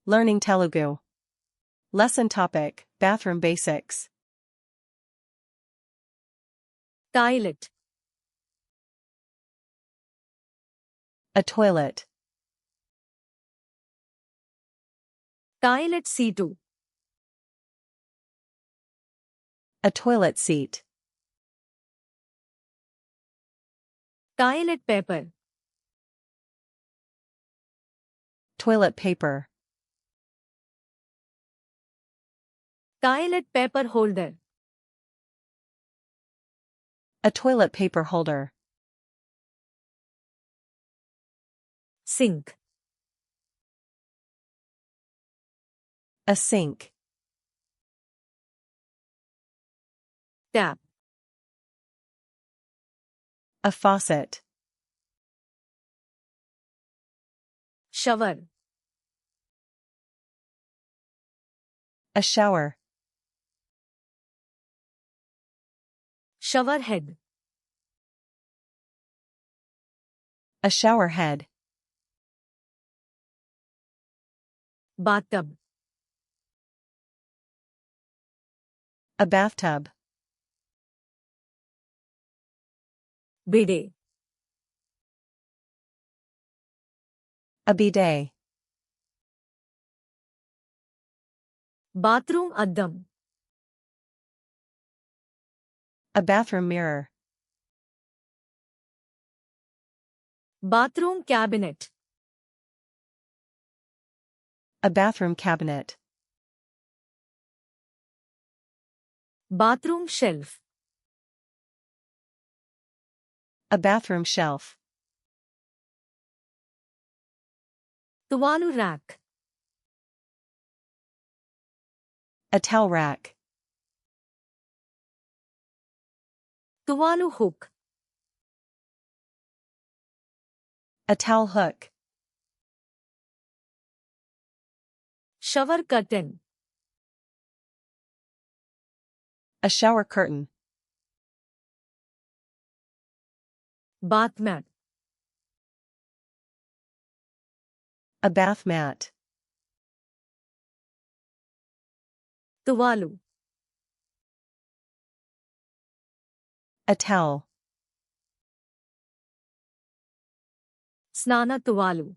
Learning Telugu. Lesson topic, Bathroom Basics. Toilet. A toilet. Toilet seat. A toilet seat. Toilet paper. Toilet paper. Toilet paper holder. A toilet paper holder. Sink. A sink. Tap. A faucet. Shower. A shower. Shower head. A shower head. Bathtub. A bathtub. Bidet. A bidet. Bathroom addam. A bathroom mirror. Bathroom cabinet. A bathroom cabinet. Bathroom shelf. A bathroom shelf. Tuvalu rack. A towel rack. Tuvalu hook. A towel hook. Shower curtain. A shower curtain. Bath mat. A bath mat. Tuvalu. A towel. Snana tuvalu.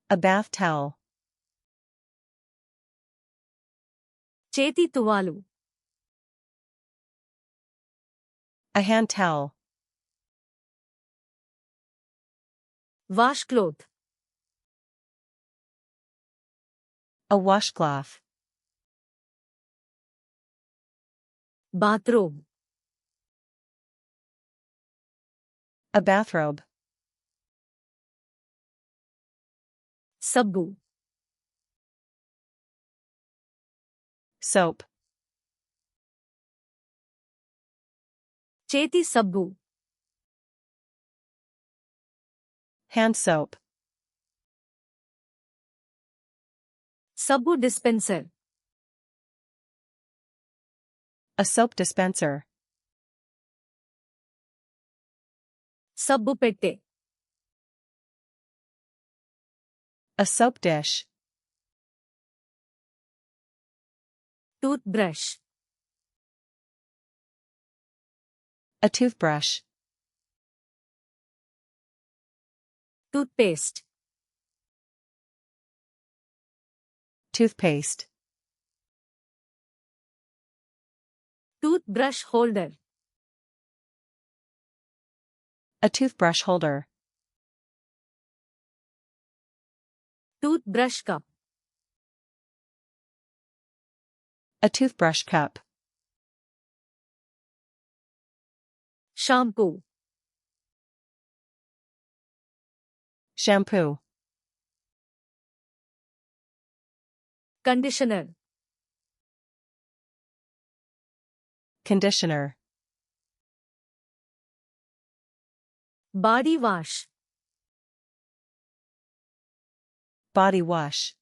A bath towel. Cheti tuvalu. A hand towel. Washcloth. A washcloth. Bathrobe. A bathrobe. Sabbu. Soap. Cheti sabbu. Hand soap. Sabbu dispenser. A soap dispenser. Sabbu pette. A soap dish. Toothbrush. A toothbrush. Toothpaste. Toothpaste. Toothbrush holder. A toothbrush holder. Toothbrush cup. A toothbrush cup. Shampoo. Shampoo. Conditioner. Conditioner. Body wash. Body wash.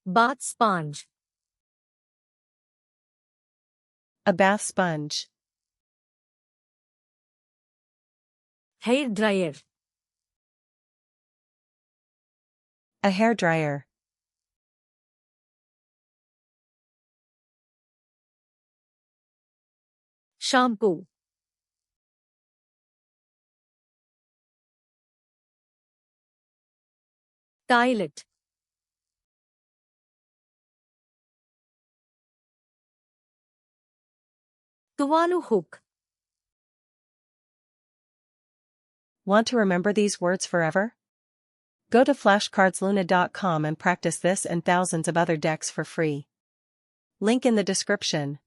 Bath sponge. A bath sponge. Hair dryer. A hairdryer. shampoo, toilet, tuvalu hook, Want to remember these words forever? Go to flashcardsluna.com and practice this and thousands of other decks for free. Link in the description.